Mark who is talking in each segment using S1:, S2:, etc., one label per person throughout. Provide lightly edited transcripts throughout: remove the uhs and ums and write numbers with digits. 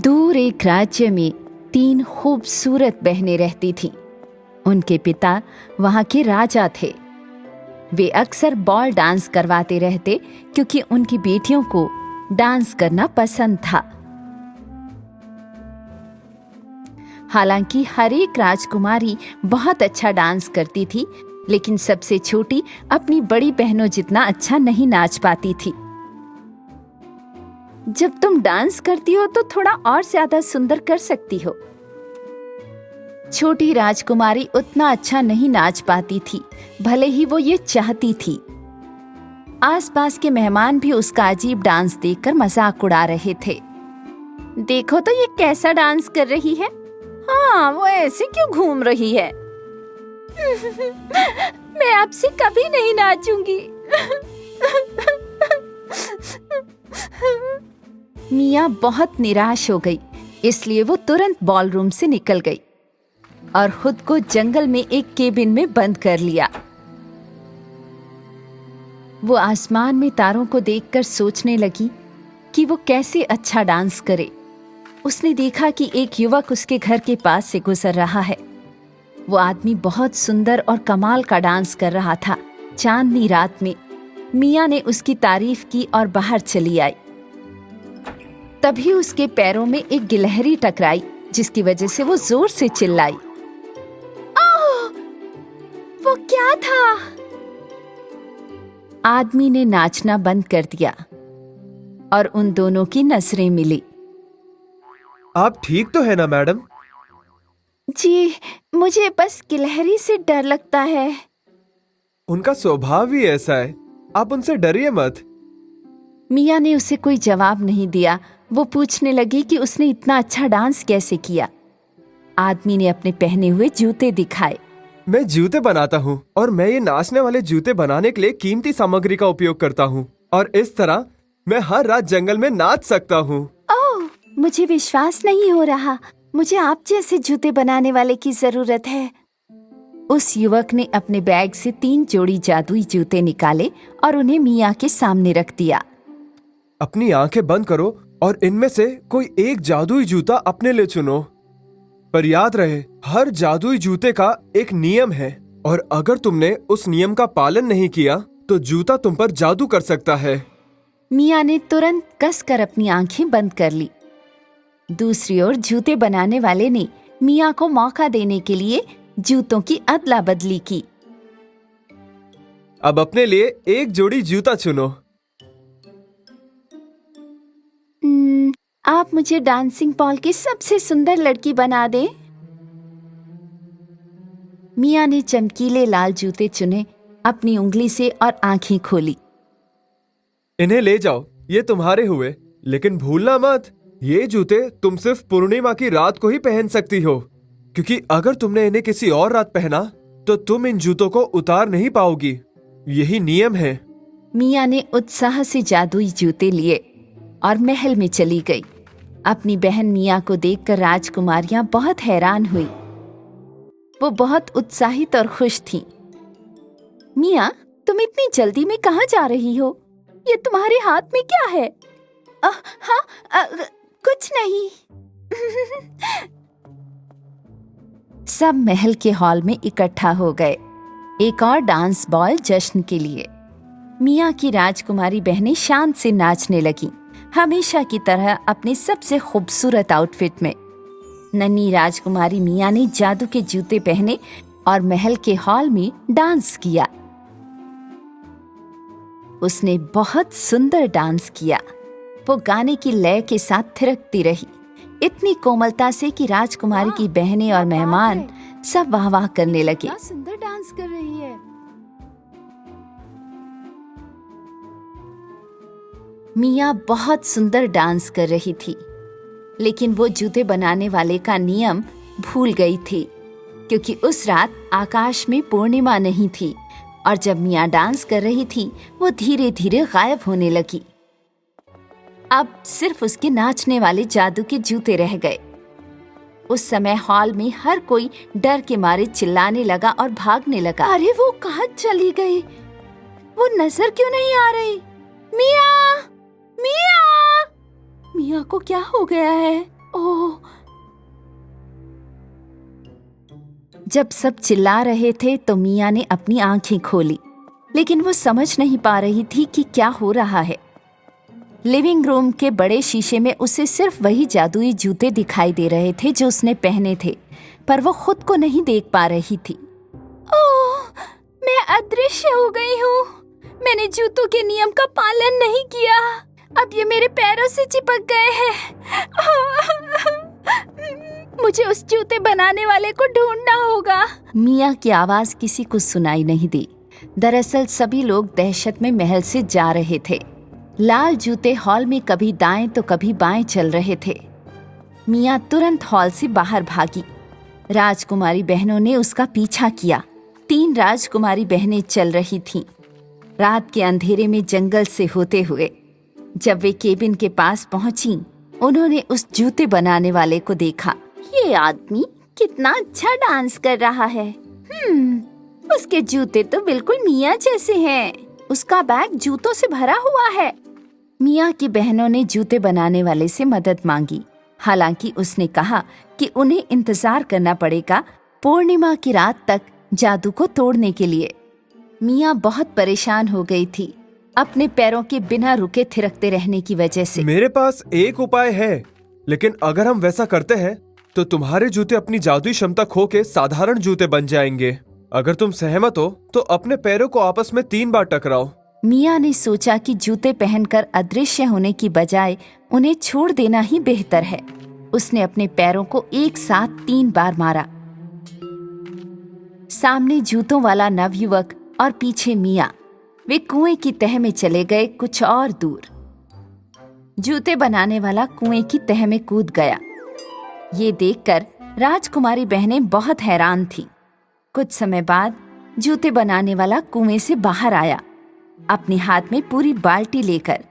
S1: दूर एक राज्य में 3 खूबसूरत बहनें रहती थीं। उनके पिता वहां के राजा थे। वे अक्सर बॉल डांस करवाते रहते क्योंकि उनकी बेटियों को डांस करना पसंद था। हालांकि हर एक राजकुमारी बहुत अच्छा डांस करती थी, लेकिन सबसे छोटी अपनी बड़ी बहनों जितना अच्छा नहीं नाच पाती थी। जब तुम डांस करती हो तो थोड़ा और ज्यादा सुंदर कर सकती हो। छोटी राजकुमारी उतना अच्छा नहीं नाच पाती थी, भले ही वो ये चाहती थी। आसपास के मेहमान भी उसका अजीब डांस देखकर मजाक उड़ा रहे थे। देखो तो ये कैसा डांस कर रही है। हाँ, वो ऐसे क्यों घूम रही है। मैं आपसे कभी नहीं नाचूंगी। मिया बहुत निराश हो गई, इसलिए वो तुरंत बॉलरूम से निकल गई और खुद को जंगल में एक केबिन में बंद कर लिया। वो आसमान में तारों को देखकर सोचने लगी कि वो कैसे अच्छा डांस करे। उसने देखा कि एक युवक उसके घर के पास से गुजर रहा है। वो आदमी बहुत सुंदर और कमाल का डांस कर रहा था। चांदनी रात में मिया ने उसकी तारीफ की और बाहर चली आई। तभी उसके पैरों में एक गिलहरी टकराई, जिसकी वजह से वो जोर से चिल्लाई। ओह! वो क्या था? आदमी ने नाचना बंद कर दिया और उन दोनों की नजरें मिली।
S2: आप ठीक तो है ना मैडम?
S1: जी, मुझे बस गिलहरी से डर लगता है।
S2: उनका स्वभाव ही ऐसा है, आप उनसे डरिए मत।
S1: मिया ने उसे कोई जवाब नहीं दिया। वो पूछने लगी कि उसने इतना अच्छा डांस कैसे किया। आदमी ने अपने पहने हुए जूते दिखाए।
S2: मैं जूते बनाता हूँ और मैं ये नाचने वाले जूते बनाने के लिए कीमती सामग्री का उपयोग करता हूँ और इस तरह मैं हर रात जंगल में नाच सकता हूँ।
S1: ओह, मुझे विश्वास नहीं हो रहा। मुझे आप जैसे जूते बनाने वाले की जरूरत है। उस युवक ने अपने बैग से 3 जोड़ी जादुई जूते निकाले और उन्हें मिया के सामने रख दिया।
S2: अपनी आंखें बंद करो और इनमें से कोई एक जादुई जूता अपने लिए चुनो। पर याद रहे, हर जादुई जूते का एक नियम है और अगर तुमने उस नियम का पालन नहीं किया तो जूता तुम पर जादू कर सकता है।
S1: मिया ने तुरंत कसकर अपनी आंखें बंद कर ली। दूसरी ओर जूते बनाने वाले ने मिया को मौका देने के लिए जूतों की अदला बदली की।
S2: अब अपने लिए एक जोड़ी जूता चुनो।
S1: आप मुझे डांसिंग पॉल की सबसे सुंदर लड़की बना दें। मिया ने चमकीले लाल जूते चुने, अपनी उंगली से और आंखें खोली।
S2: इन्हें ले जाओ, ये तुम्हारे हुए, लेकिन भूलना मत, ये जूते तुम सिर्फ पूर्णिमा की रात को ही पहन सकती हो, क्योंकि अगर तुमने इन्हें किसी और रात पहना तो तुम इन जूतों को उतार नहीं पाओगी। यही नियम है।
S1: मिया ने उत्साह से जादुई जूते लिए और महल में चली गई। अपनी बहन मिया को देखकर राजकुमारियां बहुत हैरान हुई। वो बहुत उत्साहित और खुश थीं। मिया, तुम इतनी जल्दी में कहाँ जा रही हो? ये तुम्हारे हाथ में क्या है? हाँ, कुछ नहीं। सब महल के हॉल में इकट्ठा हो गए, एक और डांस बॉल जश्न के लिए। मिया की राजकुमारी बहनें शांत से नाचने लगीं, हमेशा की तरह अपने सबसे खूबसूरत आउटफिट में। नन्ही राजकुमारी मिया ने जादू के जूते पहने और महल के हॉल में डांस किया। उसने बहुत सुंदर डांस किया। वो गाने की लय के साथ थिरकती रही, इतनी कोमलता से कि राजकुमारी की बहनें और मेहमान सब वाह वाह करने लगे। क्या सुंदर डांस कर रही है। मिया बहुत सुंदर डांस कर रही थी, लेकिन वो जूते बनाने वाले का नियम भूल गई थी, क्योंकि उस रात आकाश में पूर्णिमा नहीं थी और जब मिया डांस कर रही थी वो धीरे धीरे गायब होने लगी। अब सिर्फ उसके नाचने वाले जादू के जूते रह गए। उस समय हॉल में हर कोई डर के मारे चिल्लाने लगा और भागने लगा। अरे, वो कहाँ चली गई? वो नजर क्यों नहीं आ रही? मिया! मिया! मिया को क्या हो गया है? ओह! जब सब चिल्ला रहे थे तो मिया ने अपनी आंखें खोली, लेकिन वो समझ नहीं पा रही थी कि क्या हो रहा है। लिविंग रूम के बड़े शीशे में उसे सिर्फ वही जादुई जूते दिखाई दे रहे थे जो उसने पहने थे, पर वो खुद को नहीं देख पा रही थी। ओह! मैं अदृश्य हो गई हूँ। मैंने जूतों के नियम का पालन नहीं किया। अब ये मेरे पैरों से चिपक गए हैं। मुझे उस जूते बनाने वाले को ढूंढना होगा। मिया की आवाज किसी को सुनाई नहीं दी। दरअसल सभी लोग दहशत में महल से जा रहे थे। लाल जूते हॉल में कभी दाएं तो कभी बाएं चल रहे थे। मिया तुरंत हॉल से बाहर भागी। राजकुमारी बहनों ने उसका पीछा किया। 3 राजकुमारी बहनें चल रही थीं, रात के अंधेरे में जंगल से होते हुए। जब वे केबिन के पास पहुंची, उन्होंने उस जूते बनाने वाले को देखा। ये आदमी कितना अच्छा डांस कर रहा है। उसके जूते तो बिल्कुल मिया जैसे हैं। उसका बैग जूतों से भरा हुआ है। मिया की बहनों ने जूते बनाने वाले से मदद मांगी। हालांकि उसने कहा कि उन्हें इंतजार करना पड़ेगा पूर्णिमा की रात तक जादू को तोड़ने के लिए। मिया बहुत परेशान हो गई थी अपने पैरों के बिना रुके थिरकते रहने की वजह से।
S2: मेरे पास एक उपाय है, लेकिन अगर हम वैसा करते हैं तो तुम्हारे जूते अपनी जादुई क्षमता खो के साधारण जूते बन जाएंगे। अगर तुम सहमत हो तो अपने पैरों को आपस में 3 बार टकराओ।
S1: मिया ने सोचा कि जूते पहनकर अदृश्य होने की बजाय उन्हें छोड़ देना ही बेहतर है। उसने अपने पैरों को एक साथ 3 बार मारा। सामने जूतों वाला नवयुवक और पीछे मिया। वे कुएं की तह में चले गए, कुछ और दूर। जूते बनाने वाला कुएं की तह में कूद गया। ये देखकर राजकुमारी बहनें बहुत हैरान थीं। कुछ समय बाद जूते बनाने वाला कुएं से बाहर आया, अपने हाथ में पूरी बाल्टी लेकर।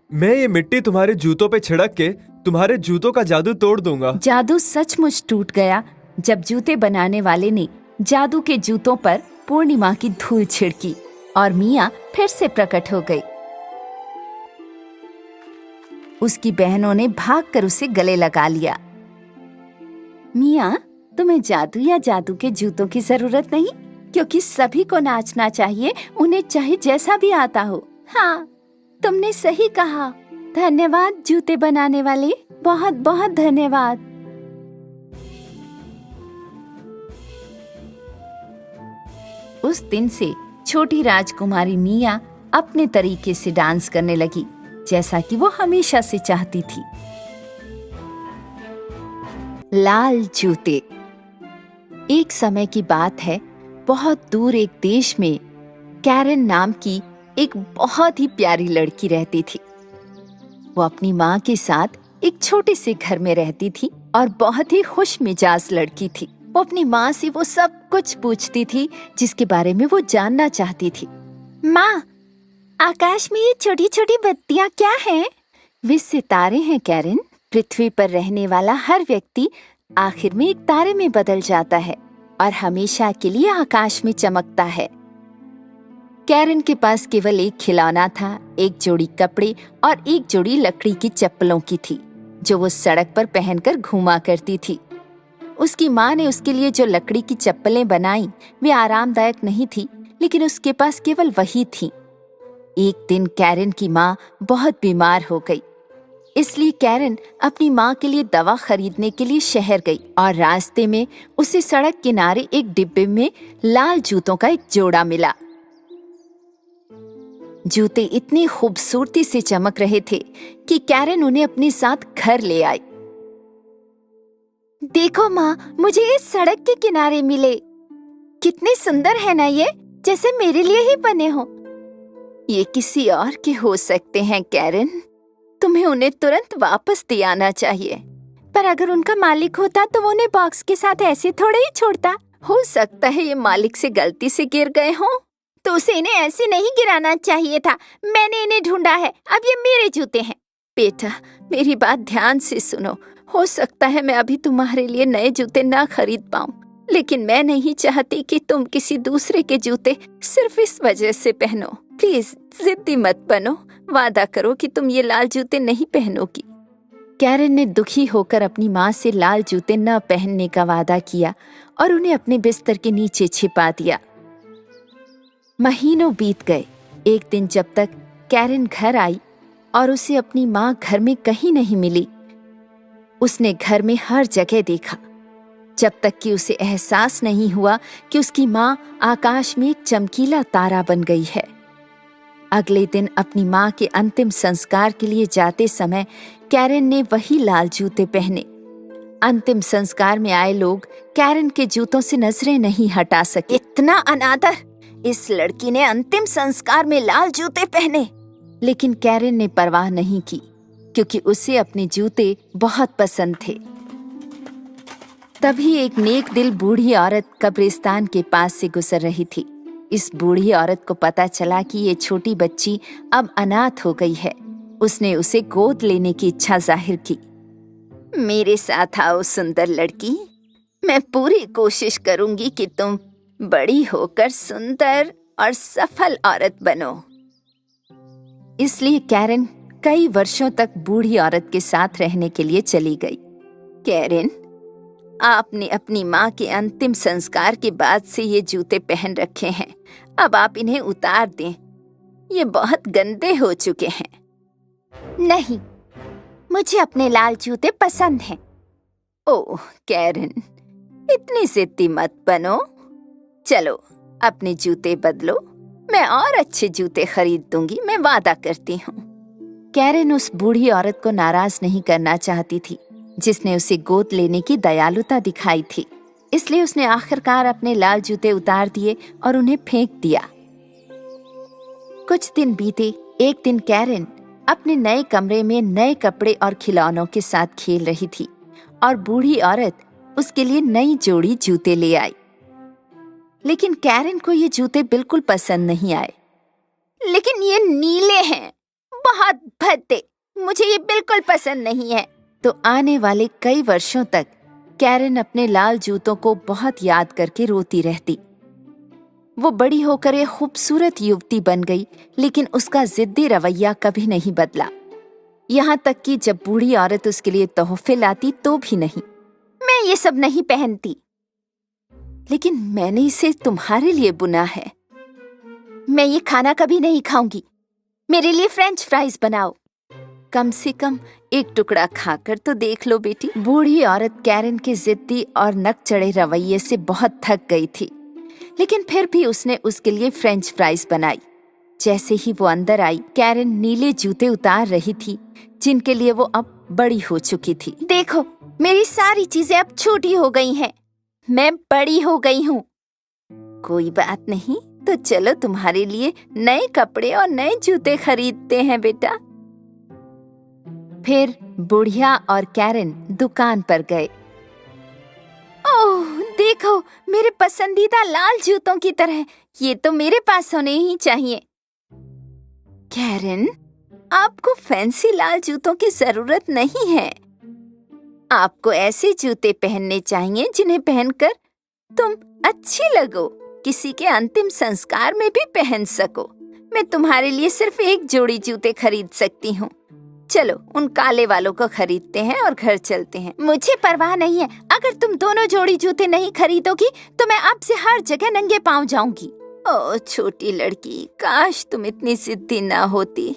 S2: मैं ये मिट्टी तुम्हारे जूतों पे छिड़क के तुम्हारे जूतों का जादू तोड़ दूंगा।
S1: जादू सचमुच टूट गया जब जूते बनाने वाले ने जादू के जूतों पर पूर्णिमा की धूल छिड़की और मिया फिर से प्रकट हो गई। उसकी बहनों ने भागकर उसे गले लगा लिया। मिया, तुम्हें जादू या जादू के जूतों की जरूरत नहीं, क्योंकि सभी को नाचना चाहिए, उन्हें चाहे जैसा भी आता हो। हाँ, तुमने सही कहा। धन्यवाद जूते बनाने वाले, बहुत बहुत धन्यवाद। उस दिन से छोटी राजकुमारी मिया अपने तरीके से डांस करने लगी, जैसा कि वो हमेशा से चाहती थी। लाल जूते। एक समय की बात है, बहुत दूर एक देश में कैरन नाम की एक बहुत ही प्यारी लड़की रहती थी। वो अपनी माँ के साथ एक छोटे से घर में रहती थी और बहुत ही खुश मिजाज लड़की थी। वो अपनी माँ से वो सब कुछ पूछती थी जिसके बारे में वो जानना चाहती थी। माँ, आकाश में ये छोटी छोटी बत्तियाँ क्या हैं? वे सितारे हैं कैरन। पृथ्वी पर रहने वाला हर व्यक्ति आखिर में एक तारे में बदल जाता है और हमेशा के लिए आकाश में चमकता है। कैरन के पास केवल एक खिलौना था, एक जोड़ी कपड़े और एक जोड़ी लकड़ी की चप्पलों की थी, जो वो सड़क पर पहनकर घूमा करती थी। उसकी माँ ने उसके लिए जो लकड़ी की चप्पलें बनाई वे आरामदायक नहीं थी, लेकिन उसके पास केवल वही थी। एक दिन कैरन की माँ बहुत बीमार हो गई, इसलिए कैरन अपनी माँ के लिए दवा खरीदने के लिए शहर गई और रास्ते में उसे सड़क किनारे एक डिब्बे में लाल जूतों का एक जोड़ा मिला। जूते इतनी खूबसूरती से चमक रहे थे कि कैरन उन्हें अपने साथ घर ले आई। देखो माँ, मुझे इस सड़क के किनारे मिले। कितने सुंदर है ना ये, जैसे मेरे लिए ही बने हो। ये किसी और के हो सकते हैं कैरन, तुम्हें उन्हें तुरंत वापस दे आना चाहिए। पर अगर उनका मालिक होता तो वो उन्हें बॉक्स के साथ ऐसे थोड़े ही छोड़ता। हो सकता है ये मालिक से गलती से गिर गए हों, तो उसे इन्हें ऐसे नहीं गिराना चाहिए था। मैंने इन्हें ढूंढा है, अब ये मेरे जूते हैं। बेटा, मेरी बात ध्यान से सुनो। हो सकता है मैं अभी तुम्हारे लिए नए जूते ना खरीद पाऊं, लेकिन मैं नहीं चाहती कि तुम किसी दूसरे के जूते सिर्फ इस वजह से पहनो। प्लीज जिद्दी मत बनो, वादा करो कि तुम ये लाल जूते नहीं पहनोगी। कैरन ने दुखी होकर अपनी माँ से लाल जूते न पहनने का वादा किया और उन्हें अपने बिस्तर के नीचे छिपा दिया। महीनों बीत गए। एक दिन जब तक कैरन घर आई और उसे अपनी माँ घर में कहीं नहीं मिली, उसने घर में हर जगह देखा, जब तक कि उसे एहसास नहीं हुआ कि उसकी माँ आकाश में एक चमकीला तारा बन गई है। अगले दिन अपनी माँ के अंतिम संस्कार के लिए जाते समय कैरन ने वही लाल जूते पहने। अंतिम संस्कार में आए लोग कैरन के जूतों से नजरें नहीं हटा सके। इतना अनादर! इस लड़की ने अंतिम संस्कार में लाल जूते पहने। लेकिन कैरन ने परवाह नहीं की, क्योंकि उसे अपने जूते बहुत पसंद थे। तभी एक नेक दिल बूढ़ी औरत कब्रिस्तान के पास से गुजर रही थी। इस बूढ़ी औरत को पता चला कि ये छोटी बच्ची अब अनाथ हो गई है। उसने उसे गोद लेने की इच्छा जाहिर की। मेरे साथ आओ सुंदर लड़की, मैं पूरी कोशिश करूंगी कि तुम बड़ी होकर सुंदर और सफल औरत बनो। इसलिए कैरन कई वर्षों तक बूढ़ी औरत के साथ रहने के लिए चली गई। कैरन, आपने अपनी माँ के अंतिम संस्कार के बाद से ये जूते पहन रखे हैं, अब आप इन्हें उतार दें। ये बहुत गंदे हो चुके हैं। नहीं, मुझे अपने लाल जूते पसंद हैं। ओह कैरन, इतनी जिद्दी मत बनो। चलो अपने जूते बदलो, मैं और अच्छे जूते खरीद दूंगी, मैं वादा करती हूँ। कैरन उस बूढ़ी औरत को नाराज नहीं करना चाहती थी, जिसने उसे गोद लेने की दयालुता दिखाई थी। इसलिए उसने आखिरकार अपने लाल जूते उतार दिए और उन्हें फेंक दिया। कुछ दिन बीते। एक दिन कैरन अपने नए कमरे में नए कपड़े और खिलौनों के साथ खेल रही थी और बूढ़ी औरत उसके लिए नई जोड़ी जूते ले आई। लेकिन कैरन को ये जूते बिल्कुल पसंद नहीं आए। लेकिन ये नीले हैं, बहुत भद्दे, मुझे ये बिल्कुल पसंद नहीं है। तो आने वाले कई वर्षों तक कैरन अपने लाल जूतों को बहुत याद करके रोती रहती। वो बड़ी होकर एक खूबसूरत युवती बन गई, लेकिन उसका जिद्दी रवैया कभी नहीं बदला। यहाँ तक कि जब बूढ़ी औरत उसके लिए तोहफे लाती तो भी नहीं। मैं ये सब नहीं पहनती, लेकिन मैंने इसे तुम्हारे लिए बुना है। मैं ये खाना कभी नहीं खाऊंगी, मेरे लिए फ्रेंच फ्राइज बनाओ। कम से कम एक टुकड़ा खाकर तो देख लो बेटी। बूढ़ी औरत कैरन के जिद्दी और नक चढ़े रवैये से बहुत थक गई थी, लेकिन फिर भी उसने उसके लिए फ्रेंच फ्राइज बनाई। जैसे ही वो अंदर आई, कैरन नीले जूते उतार रही थी, जिनके लिए वो अब बड़ी हो चुकी थी। देखो, मेरी सारी चीजें अब छोटी हो गई हैं। मैं बड़ी हो गई हूँ। कोई बात नहीं, तो चलो तुम्हारे लिए नए कपड़े और नए जूते खरीदते हैं बेटा। फिर बुढ़िया और कैरन दुकान पर गए। ओह देखो, मेरे पसंदीदा लाल जूतों की तरह, ये तो मेरे पास होने ही चाहिए। कैरन, आपको फैंसी लाल जूतों की जरूरत नहीं है। आपको ऐसे जूते पहनने चाहिए जिन्हें पहनकर तुम अच्छी लगो, किसी के अंतिम संस्कार में भी पहन सको। मैं तुम्हारे लिए सिर्फ एक जोड़ी जूते खरीद सकती हूँ। चलो उन काले वालों को खरीदते हैं और घर चलते हैं। मुझे परवाह नहीं है, अगर तुम दोनों जोड़ी जूते नहीं खरीदोगी तो मैं आपसे हर जगह नंगे पांव जाऊंगी। ओह छोटी लड़की, काश तुम इतनी जिद्दी ना होती।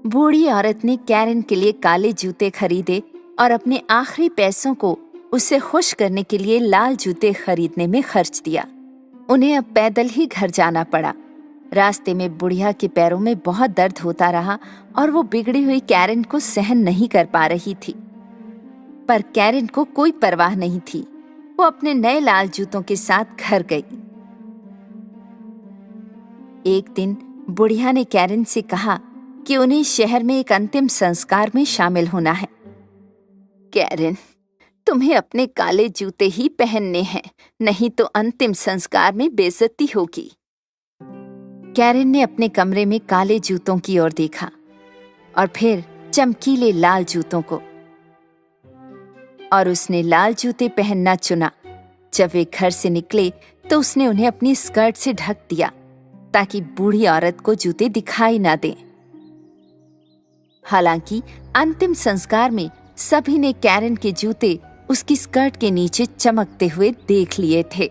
S1: बूढ़ी औरत ने कैरन के लिए काले जूते खरीदे और अपने आखिरी पैसों को उसे खुश करने के लिए लाल जूते खरीदने में खर्च दिया। उन्हें अब पैदल ही घर जाना पड़ा। रास्ते में बुढ़िया के पैरों में बहुत दर्द होता रहा और वो बिगड़ी हुई कैरन को सहन नहीं कर पा रही थी। पर कैरन को कोई परवाह नहीं थी। वो अपने नए लाल जूतों के साथ घर गई। एक दिन बुढ़िया ने कैरन से कहा कि उन्हें शहर में एक अंतिम संस्कार में शामिल होना है। कैरन, तुम्हें अपने काले जूते ही पहनने हैं, नहीं तो अंतिम संस्कार में बेइज्जती होगी। कैरन ने अपने कमरे में काले जूतों की ओर देखा और फिर चमकीले लाल जूतों को, और उसने लाल जूते पहनना चुना। जब वे घर से निकले तो उसने उन्हें अपनी स्कर्ट से ढक दिया ताकि बूढ़ी औरत को जूते दिखाई ना दें। हालांकि अंतिम संस्कार में सभी ने कैरन के जूते उसकी स्कर्ट के नीचे चमकते हुए देख लिए थे।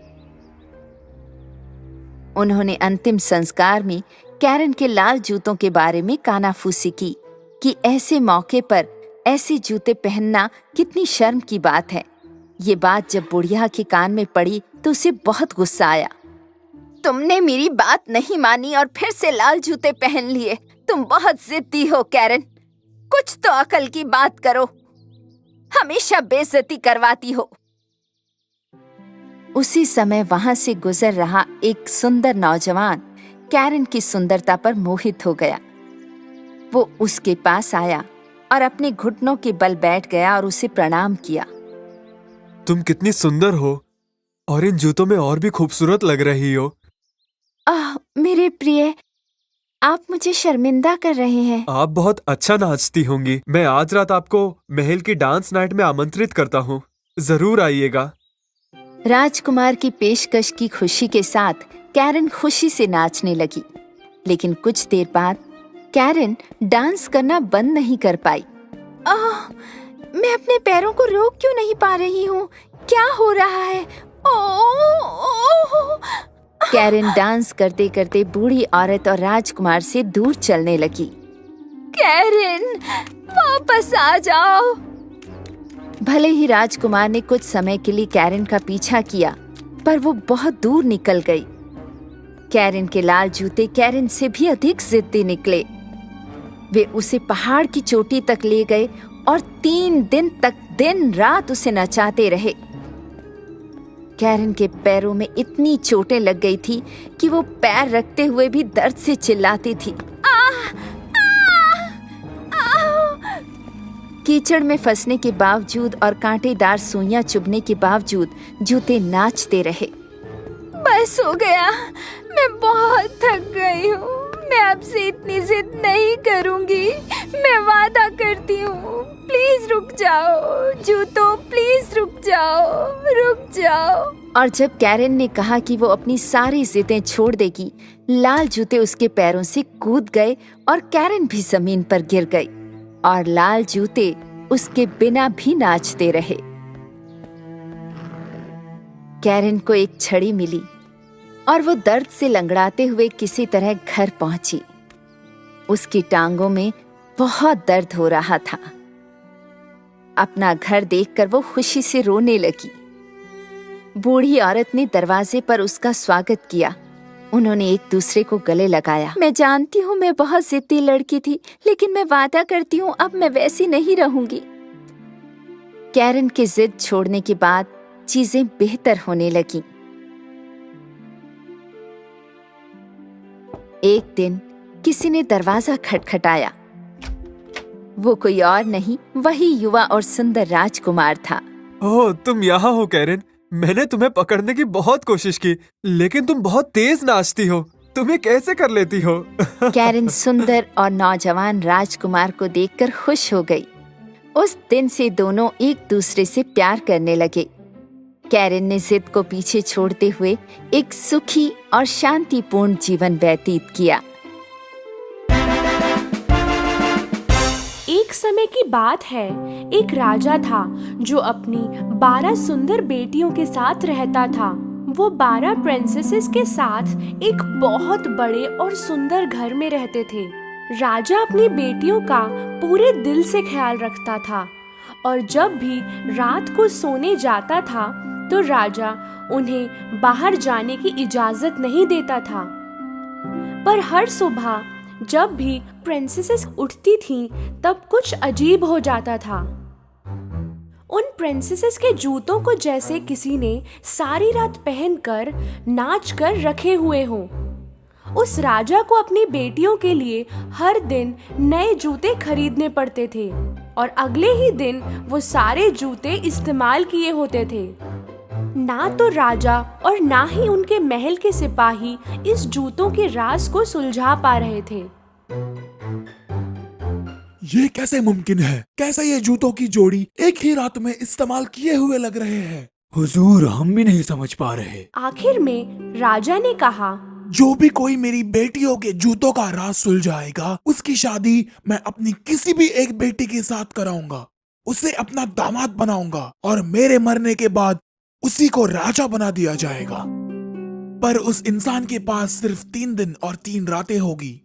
S1: उन्होंने अंतिम संस्कार में कैरन के लाल जूतों के बारे में कानाफूसी की कि ऐसे मौके पर ऐसे जूते पहनना कितनी शर्म की बात है। ये बात जब बुढ़िया के कान में पड़ी तो उसे बहुत गुस्सा आया। तुमने मेरी बात नहीं मानी और फिर से लाल जूते पहन लिए। तुम बहुत जिद्दी हो कैरन, कुछ तो अकल की बात करो, हमेशा बेइज्जती करवाती हो। उसी समय वहां से गुजर रहा एक सुंदर नौजवान कैरन की सुंदरता पर मोहित हो गया। वो उसके पास आया और अपने घुटनों के बल बैठ गया और उसे प्रणाम किया।
S2: तुम कितनी सुंदर हो और इन जूतों में और भी खूबसूरत लग रही हो।
S1: मेरे प्रिय, आप मुझे शर्मिंदा कर रहे हैं।
S2: आप बहुत अच्छा नाचती होंगी। मैं आज रात आपको महल की डांस नाइट में आमंत्रित करता हूँ, जरूर आइएगा।
S1: राजकुमार की पेशकश की खुशी के साथ कैरन खुशी से नाचने लगी, लेकिन कुछ देर बाद कैरन डांस करना बंद नहीं कर पाई। मैं अपने पैरों को रोक क्यों नहीं पा रही हूँ? क्या हो रहा है? कैरन डांस करते करते बूढ़ी औरत और राजकुमार से दूर चलने लगी। कैरन, वापस आ जाओ। भले ही राजकुमार ने कुछ समय के लिए कैरन का पीछा किया, पर वो बहुत दूर निकल गई। कैरन के लाल जूते कैरन से भी अधिक जिद्दी निकले। वे उसे पहाड़ की चोटी तक ले गए और 3 दिन तक दिन रात उसे नचाते रहे। कैरन के पैरों में इतनी चोटें लग गई थी कि वो पैर रखते हुए भी दर्द से चिल्लाती थी। कीचड़ में फंसने के बावजूद और कांटेदार सुइयां चुभने के बावजूद जूते नाचते रहे। बस हो गया, मैं बहुत थक गई हूँ। मैं आपसे इतनी जिद नहीं करूँगी, मैं वादा करती हूँ। प्लीज रुक जाओ जूतों, प्लीज रुक जाओ, रुक जाओ। और जब कैरन ने कहा कि वो अपनी सारी जिदें छोड़ देगी, लाल जूते उसके पैरों से कूद गए और कैरन भी जमीन पर गिर गई और लाल जूते उसके बिना भी नाचते रहे। कैरन को एक छड़ी मिली और वो दर्द से लंगड़ाते हुए किसी तरह घर पहुंची। उसकी टांगों में बहुत दर्द हो रहा था। अपना घर देखकर वो खुशी से रोने लगी। बूढ़ी औरत ने दरवाजे पर उसका स्वागत किया। उन्होंने एक दूसरे को गले लगाया। मैं जानती हूँ मैं बहुत जिद्दी लड़की थी, लेकिन मैं वादा करती हूँ अब मैं वैसी नहीं रहूंगी। कैरन की जिद छोड़ने के बाद चीजें बेहतर होने लगीं। एक दिन किसी ने दरवाजा खटखटाया। वो कोई और नहीं, वही युवा और सुंदर राजकुमार था।
S2: ओह, तुम यहाँ हो कैरन। मैंने तुम्हें पकड़ने की बहुत कोशिश की, लेकिन तुम बहुत तेज नाचती हो। तुम ये कैसे कर लेती हो?
S1: कैरन सुंदर और नौजवान राजकुमार को देखकर खुश हो गई। उस दिन से दोनों एक दूसरे से प्यार करने लगे। कैरन ने जिद को पीछे छोड़ते हुए एक सुखी और शांतिपूर्ण जीवन व्यतीत किया।
S3: एक समय की बात है, एक राजा था जो अपनी 12 सुंदर बेटियों के साथ रहता था। वो 12 प्रिंसेसेस के साथ एक बहुत बड़े और सुंदर घर में रहते थे। राजा अपनी बेटियों का पूरे दिल से ख्याल रखता था और जब भी रात को सोने जाता था तो राजा उन्हें बाहर जाने की इजाजत नहीं देता था। पर हर सुबह जब भी प्रिंसेसेस उठती थीं, तब कुछ अजीब हो जाता था। उन प्रिंसेसेस के जूतों को जैसे किसी ने सारी रात पहनकर नाच कर रखे हुए हों। उस राजा को अपनी बेटियों के लिए हर दिन नए जूते खरीदने पड़ते थे और अगले ही दिन वो सारे जूते इस्तेमाल किए होते थे। ना तो राजा और ना ही उनके महल के सिपाही इस जूतों के राज को सुलझा पा रहे थे।
S4: ये कैसे मुमकिन है? कैसे ये जूतों की जोड़ी एक ही रात में इस्तेमाल किए हुए लग रहे हैं? हुजूर, हम भी नहीं समझ पा रहे।
S3: आखिर में राजा ने कहा,
S4: जो भी कोई मेरी बेटियों के जूतों का राज सुलझाएगा, उसकी शादी मैं अपनी किसी भी एक बेटी के साथ कराऊंगा, उसे अपना दामाद बनाऊंगा और मेरे मरने के बाद उसी को राजा बना दिया जाएगा। पर उस इंसान के पास सिर्फ 3 दिन और 3 रातें होगी,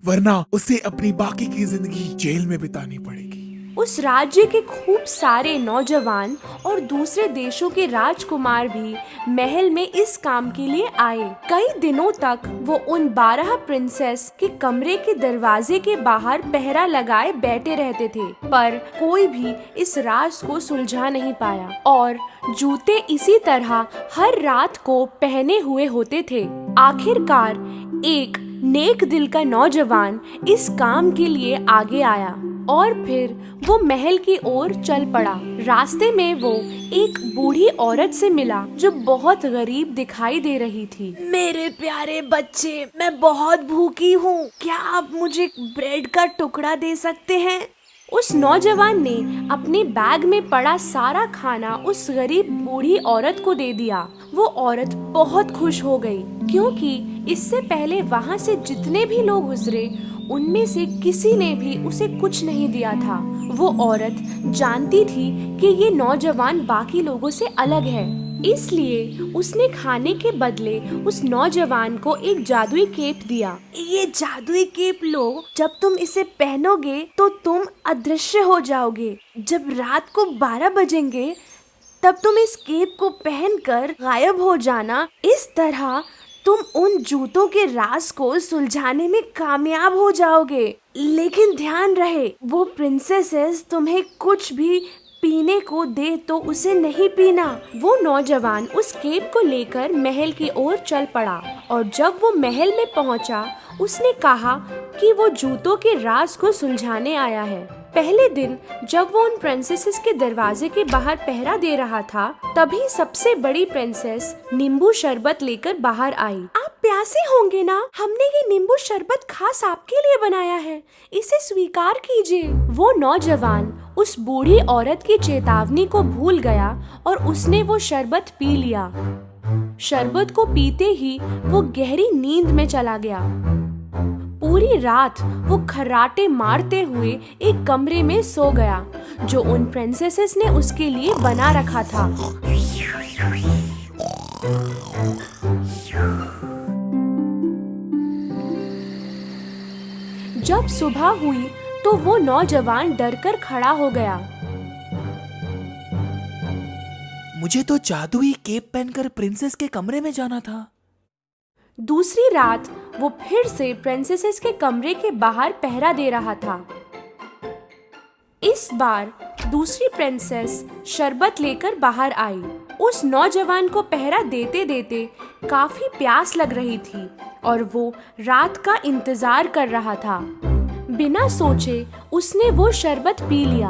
S4: वरना उसे अपनी बाकी की जिंदगी जेल में बितानी पड़ेगी।
S3: उस राज्य के खूब सारे नौजवान और दूसरे देशों के राजकुमार भी महल में इस काम के लिए आए। कई दिनों तक वो उन 12 प्रिंसेस के कमरे के दरवाजे के बाहर पहरा लगाए बैठे रहते थे, पर कोई भी इस राज को सुलझा नहीं पाया और जूते इसी तरह हर रात को पहने हुए होते थे। आखिरकार एक नेक दिल का नौजवान इस काम के लिए आगे आया और फिर वो महल की ओर चल पड़ा। रास्ते में वो एक बूढ़ी औरत से मिला जो बहुत गरीब दिखाई दे रही थी।
S5: मेरे प्यारे बच्चे, मैं बहुत भूखी हूँ, क्या आप मुझे ब्रेड का टुकड़ा दे सकते हैं?
S3: उस नौजवान ने अपने बैग में पड़ा सारा खाना उस गरीब बूढ़ी औरत को दे दिया। वो औरत बहुत खुश हो गई क्योंकि इससे पहले वहाँ से जितने भी लोग गुजरे उनमें से किसी ने भी उसे कुछ नहीं दिया था। वो औरत जानती थी कि ये नौजवान बाकी लोगों से अलग है, इसलिए उसने खाने के बदले उस नौजवान को एक जादुई केप दिया।
S5: ये जादुई केप लो, जब तुम इसे पहनोगे तो तुम अदृश्य हो जाओगे। जब रात को 12 बजेंगे तब तुम इस केप को पहनकर गायब हो जाना। इस तरह तुम उन जूतों के राज को सुलझाने में कामयाब हो जाओगे। लेकिन ध्यान रहे, वो प्रिंसेसेस तुम्हें कुछ भी पीने को दे तो उसे नहीं पीना।
S3: वो नौजवान उस केप को लेकर महल की ओर चल पड़ा और जब वो महल में पहुंचा, उसने कहा कि वो जूतों के राज को सुलझाने आया है। पहले दिन जब वो उन प्रिंसेसेस के दरवाजे के बाहर पहरा दे रहा था, तभी सबसे बड़ी प्रिंसेस नींबू शरबत लेकर बाहर आई।
S5: आप प्यासे होंगे ना? हमने ये नींबू शरबत खास आपके लिए बनाया है, इसे स्वीकार कीजिए।
S3: वो नौजवान उस बूढ़ी औरत की चेतावनी को भूल गया और उसने वो शरबत पी लिया। शरबत को पीते ही वो गहरी नींद में चला गया। पूरी रात वो खर्राटे मारते हुए एक कमरे में सो गया जो उन प्रिंसेसेस ने उसके लिए बना रखा था। जब सुबह हुई तो वो नौजवान डरकर खड़ा हो गया।
S6: मुझे तो जादुई केप पहनकर प्रिंसेस के कमरे में जाना था।
S3: दूसरी रात वो फिर से प्रिंसेसेस के कमरे के बाहर पहरा दे रहा था। इस बार दूसरी प्रिंसेस शरबत लेकर बाहर आई। उस नौजवान को पहरा देते देते काफी प्यास लग रही थी और वो रात का इंतजार कर रहा था। बिना सोचे उसने वो शरबत पी लिया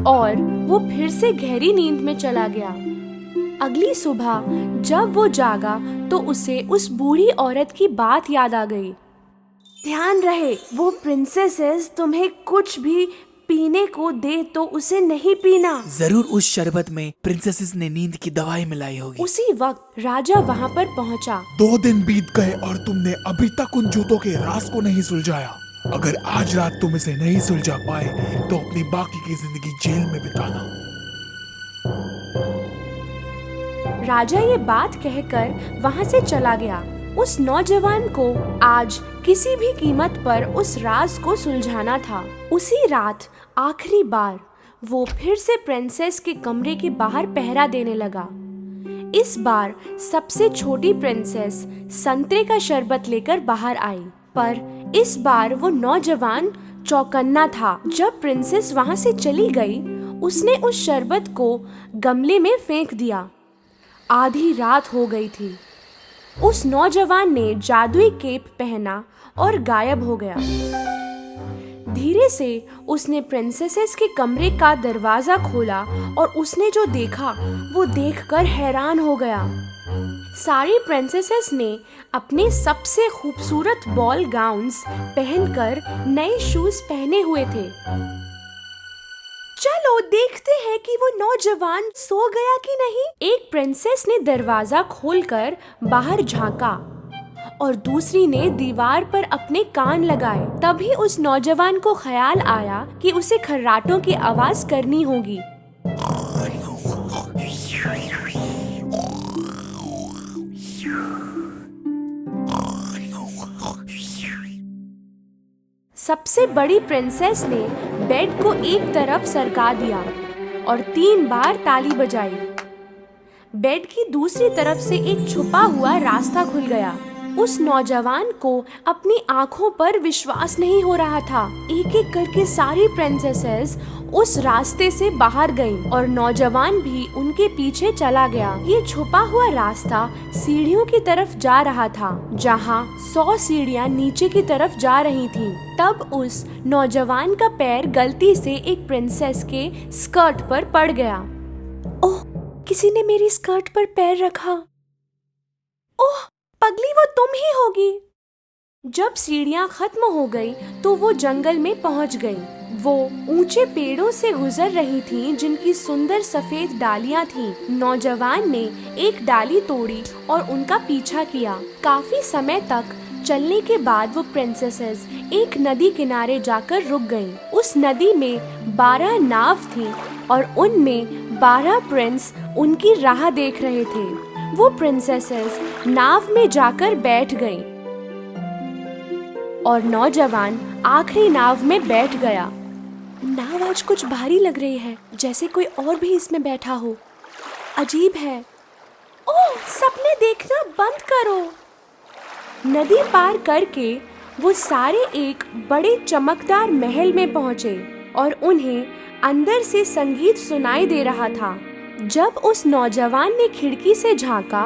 S3: और वो फिर से गहरी नींद में चला गया। अगली सुबह जब वो जागा तो उसे उस बूढ़ी औरत की बात याद आ गई।
S5: ध्यान रहे, वो प्रिंसेसेस तुम्हें कुछ भी पीने को दे तो उसे नहीं पीना।
S6: जरूर उस शरबत में प्रिंसेसेस ने नींद की दवाई मिलाई होगी।
S3: उसी वक्त राजा वहाँ पर पहुँचा।
S4: 2 दिन बीत गए और तुमने अभी तक उन जूतों के राज को नहीं सुलझाया। अगर आज रात तुम इसे नहीं सुलझा पाए तो अपनी बाकी की जिंदगी जेल में बिताना।
S3: राजा ये बात कहकर वहाँ से चला गया। उस नौजवान को आज किसी भी कीमत पर उस राज को सुलझाना था। उसी रात आखिरी बार वो फिर से प्रिंसेस के कमरे के बाहर पहरा देने लगा। इस बार सबसे छोटी प्रिंसेस संतरे का शरबत लेकर बाहर आई, पर इस बार वो नौजवान चौकन्ना था। जब प्रिंसेस वहाँ से चली गई, उसने उस शरबत को गमले में फेंक दिया। आधी रात हो गई थी। उस नौजवान ने जादुई केप पहना और गायब हो गया। धीरे से उसने प्रिंसेसेस के कमरे का दरवाजा खोला और उसने जो देखा वो देखकर हैरान हो गया। सारी प्रिंसेसेस ने अपने सबसे खूबसूरत बॉल गाउन्स पहनकर नए शूज पहने हुए थे।
S5: चलो चलो देखते हैं कि वो नौजवान सो गया कि नहीं।
S3: एक प्रिंसेस ने दरवाजा खोलकर बाहर झांका और दूसरी ने दीवार पर अपने कान लगाए। तभी उस नौजवान को ख्याल आया कि उसे खर्राटों की आवाज करनी होगी। सबसे बड़ी प्रिंसेस ने बेड को एक तरफ सरका दिया और 3 बार ताली बजाई। बेड की दूसरी तरफ से एक छुपा हुआ रास्ता खुल गया। उस नौजवान को अपनी आंखों पर विश्वास नहीं हो रहा था। एक एक करके सारी प्रिंसेसेस उस रास्ते से बाहर गईं और नौजवान भी उनके पीछे चला गया। ये छुपा हुआ रास्ता सीढ़ियों की तरफ जा रहा था, जहाँ 100 सीढ़ियाँ नीचे की तरफ जा रही थीं। तब उस नौजवान का पैर गलती से एक प्रिंसेस के स्कर्ट पर पड़ गया।
S5: ओह, किसी ने मेरी स्कर्ट पर पैर रखा। ओह पगली, वो तुम ही होगी।
S3: जब सीढ़ियाँ खत्म हो गई तो वो जंगल में पहुंच गई। वो ऊंचे पेड़ों से गुजर रही थीं, जिनकी सुंदर सफेद डालियां थीं। नौजवान ने एक डाली तोड़ी और उनका पीछा किया। काफी समय तक चलने के बाद वो प्रिंसेसेस एक नदी किनारे जाकर रुक गईं। उस नदी में 12 नाव थीं और उनमें 12 प्रिंस उनकी राह देख रहे थे। वो प्रिंसेसेस नाव में जाकर बैठ गईं और नौजवान आखिरी नाव में बैठ गया।
S5: नाव आज कुछ भारी लग रही है, जैसे कोई और भी इसमें बैठा हो। अजीब है। ओह, सपने देखना बंद करो।
S3: नदी पार करके वो सारे एक बड़े चमकदार महल में पहुंचे और उन्हें अंदर से संगीत सुनाई दे रहा था। जब उस नौजवान ने खिड़की से झांका,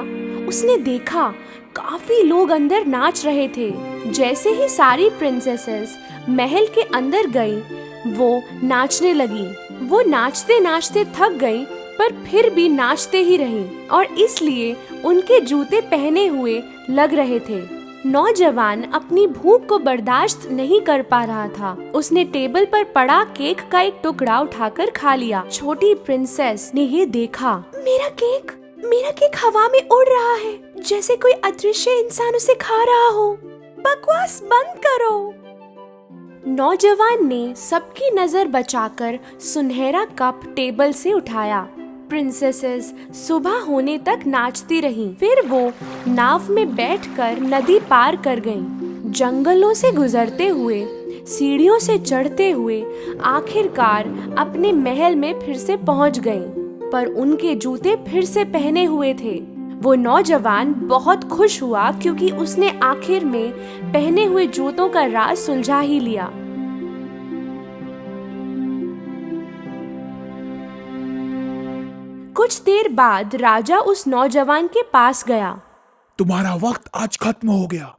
S3: उसने देखा काफी लोग अंदर नाच रहे थे। जैसे ही सारी प्रिंसेसेस महल के अंदर गईं, वो नाचने लगी। वो नाचते नाचते थक गईं, पर फिर भी नाचते ही रहीं और इसलिए उनके जूते पहने हुए लग रहे थे। नौजवान अपनी भूख को बर्दाश्त नहीं कर पा रहा था। उसने टेबल पर पड़ा केक का एक टुकड़ा उठाकर खा लिया। छोटी प्रिंसेस ने ये देखा।
S5: मेरा केक हवा में उड़ रहा है, जैसे कोई अदृश्य इंसान उसे खा रहा हो। बकवास बंद करो।
S3: नौजवान ने सबकी नजर बचाकर सुनहरा कप टेबल से उठाया। प्रिंसेसेस सुबह होने तक नाचती रहीं। फिर वो नाव में बैठकर नदी पार कर गईं। जंगलों से गुजरते हुए, सीढ़ियों से चढ़ते हुए आखिरकार अपने महल में फिर से पहुंच गईं, पर उनके जूते फिर से पहने हुए थे। वो नौजवान बहुत खुश हुआ क्योंकि उसने आखिर में पहने हुए जूतों का राज सुलझा ही लिया। कुछ देर बाद राजा उस नौजवान के पास गया।
S4: तुम्हारा वक्त आज खत्म हो गया।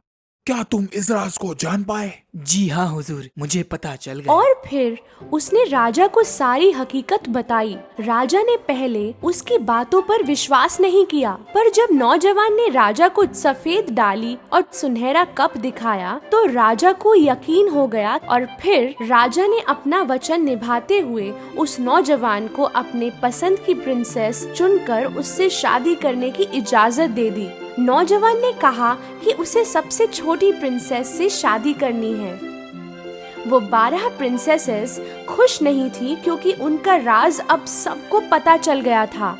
S4: क्या तुम इस राज को जान पाए?
S6: जी हाँ हुजूर, मुझे पता चल गया।
S3: और फिर उसने राजा को सारी हकीकत बताई। राजा ने पहले उसकी बातों पर विश्वास नहीं किया, पर जब नौजवान ने राजा को सफेद डाली और सुनहरा कप दिखाया तो राजा को यकीन हो गया और फिर राजा ने अपना वचन निभाते हुए उस नौजवान को अपने पसंद की प्रिंसेस चुनकर उससे शादी करने की इजाजत दे दी। नौजवान ने कहा कि उसे सबसे छोटी प्रिंसेस से शादी करनी है। वो 12 प्रिंसेसेस खुश नहीं थी क्योंकि उनका राज अब सबको पता चल गया था,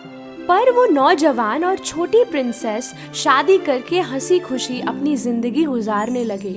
S3: पर वो नौजवान और छोटी प्रिंसेस शादी करके हंसी खुशी अपनी जिंदगी गुजारने लगे।